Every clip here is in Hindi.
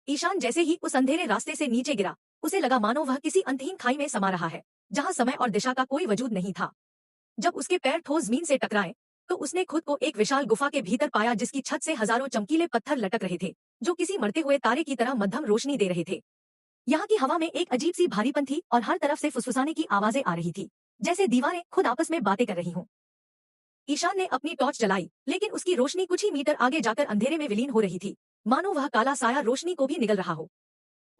ईशान जैसे ही उस अंधेरे रास्ते से नीचे गिरा, उसे लगा मानो वह किसी अंतहीन खाई में समा रहा है, जहां समय और दिशा का कोई वजूद नहीं था। जब उसके पैर ठोस जमीन से टकराए, तो उसने खुद को एक विशाल गुफा के भीतर पाया जिसकी छत से हजारों चमकीले पत्थर लटक रहे थे, जो किसी मरते हुए तारे की तरह मध्यम रोशनी दे रहे थे। यहाँ की हवा में एक अजीब सी भारीपन थी और हर तरफ से फुसफुसाने की आवाजें आ रही थी, जैसे दीवारें खुद आपस में बातें कर रही हों। ईशान ने अपनी टॉर्च जलाई, लेकिन उसकी रोशनी कुछ ही मीटर आगे जाकर अंधेरे में विलीन हो रही थी, मानो वह काला साया रोशनी को भी निगल रहा हो।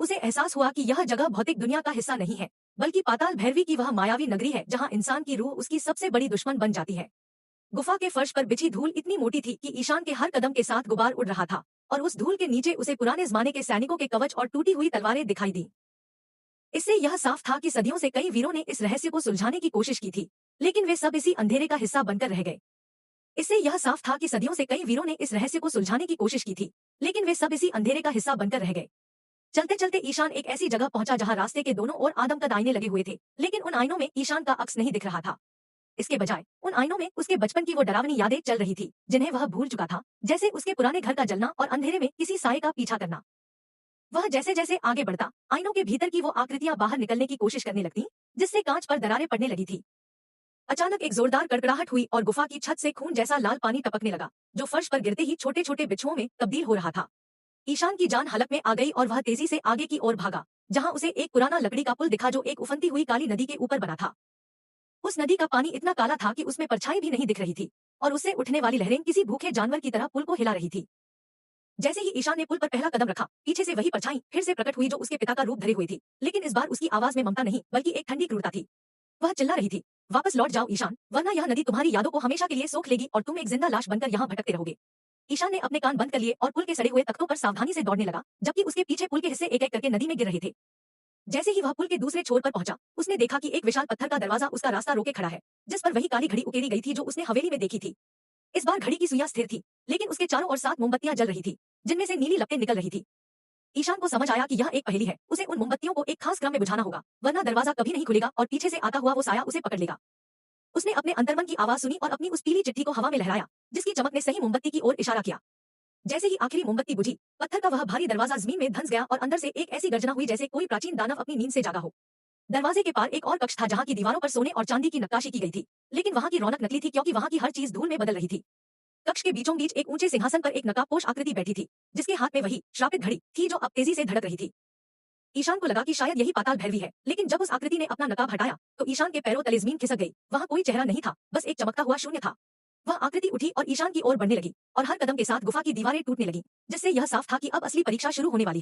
उसे एहसास हुआ कि यह जगह भौतिक दुनिया का हिस्सा नहीं है, बल्कि पाताल भैरवी की वह मायावी नगरी है जहां इंसान की रूह उसकी सबसे बड़ी दुश्मन बन जाती है। गुफा के फर्श पर बिछी धूल इतनी मोटी थी कि ईशान के हर कदम के साथ गुबार उड़ रहा था, और उस धूल के नीचे उसे पुराने जमाने के सैनिकों के कवच और टूटी हुई तलवारें दिखाई दी। इससे यह साफ था कि सदियों से कई वीरों ने इस रहस्य को सुलझाने की कोशिश की थी, लेकिन वे सब इसी अंधेरे का हिस्सा बनकर रह गए। इससे यह साफ था कि सदियों से कई वीरों ने इस रहस्य को सुलझाने की कोशिश की थी, लेकिन वे सब इसी अंधेरे का हिस्सा बनकर रह गए। चलते चलते ईशान एक ऐसी जगह पहुंचा जहां रास्ते के दोनों ओर आदमकद आईने लगे हुए थे, लेकिन उन आईनों में ईशान का अक्स नहीं दिख रहा था। इसके बजाय उन आईनों में उसके बचपन की वो डरावनी यादें चल रही थी, जिन्हें वह भूल चुका था, जैसे उसके पुराने घर का जलना और अंधेरे में किसी साए का पीछा करना। वह जैसे जैसे आगे बढ़ता, आईनों के भीतर की वो आकृतियां बाहर निकलने की कोशिश करने लगती, जिससे कांच पर दरारें पड़ने लगी थी। अचानक एक जोरदार कड़कड़ाहट हुई और गुफा की छत से खून जैसा लाल पानी टपकने लगा, जो फर्श पर गिरते ही छोटे छोटे बिच्छुओं में तब्दील हो रहा था। ईशान की जान हलक में आ गई और वह तेजी से आगे की ओर भागा, जहां उसे एक पुराना लकड़ी का पुल दिखा जो एक उफनती हुई काली नदी के ऊपर बना था। उस नदी का पानी इतना काला था कि उसमें परछाई भी नहीं दिख रही थी, और उससे उठने वाली लहरें किसी भूखे जानवर की तरह पुल को हिला रही थी। जैसे ही ईशान ने पुल पर पहला कदम रखा, पीछे से वही परछाई फिर से प्रकट हुई जो उसके पिता का रूप धरे हुए थी, लेकिन इस बार उसकी आवाज में ममता नहीं, बल्कि एक ठंडी क्रूरता थी। वह चिल्ला रही थी, वापस लौट जाओ ईशान, वरना यह नदी तुम्हारी यादों को हमेशा के लिए सोख लेगी और तुम एक जिंदा लाश बनकर यहाँ भटकते रहोगे। ईशान ने अपने कान बंद कर लिए और पुल के सड़े हुए तख्तों पर सावधानी से दौड़ने लगा, जबकि उसके पीछे पुल के हिस्से एक एक करके नदी में गिर रहे थे। जैसे ही वह पुल के दूसरे छोर पर पहुंचा, उसने देखा कि एक विशाल पत्थर का दरवाजा उसका रास्ता रोके खड़ा है, जिस पर वही काली घड़ी उकेरी गई थी जो उसने हवेली में देखी थी। इस बार घड़ी की सुइयां स्थिर थी, लेकिन उसके चारों ओर 7 मोमबत्तियां जल रही थी, जिनमें से नीली लपटें निकल रही थी। ईशान को समझ आया कि यह एक पहेली है, उसे उन मोमबत्तियों को एक खास क्रम में बुझाना होगा, वरना दरवाजा कभी नहीं खुलेगा और पीछे से आता हुआ वो साया उसे पकड़ लेगा। उसने अपने अंतर्मन की आवाज सुनी और अपनी उस पीली चिट्ठी को हवा में लहराया, जिसकी चमक ने सही मोमबत्ती की ओर इशारा किया। जैसे ही आखिरी मोमबत्ती बुझी, पत्थर का वह भारी दरवाजा जमीन में धंस गया और अंदर से एक ऐसी गर्जना हुई जैसे कोई प्राचीन दानव अपनी नींद से जागा हो। दरवाजे के पार एक और कक्ष था जहां की दीवारों पर सोने और चांदी की नक्काशी की गई थी, लेकिन वहां की रौनक नकली थी क्योंकि वहां की हर चीज धूल में बदल रही थी। कक्ष के बीचों बीच एक ऊंचे सिंहासन पर एक नकाबपोश आकृति बैठी थी, जिसके हाथ में वही श्रापित घड़ी थी जो अब तेजी से धड़क रही थी। ईशान को लगा कि शायद यही पाताल भैरवी है, लेकिन जब उस आकृति ने अपना नकाब हटाया, तो ईशान के पैरों तले जमीन खिसक गई। वहां कोई चेहरा नहीं था, बस एक चमकता हुआ शून्य था। वह आकृति उठी और ईशान की ओर बढ़ने लगी, और हर कदम के साथ गुफा की दीवारें टूटने लगी, जिससे यह साफ था कि अब असली परीक्षा शुरू होने वाली।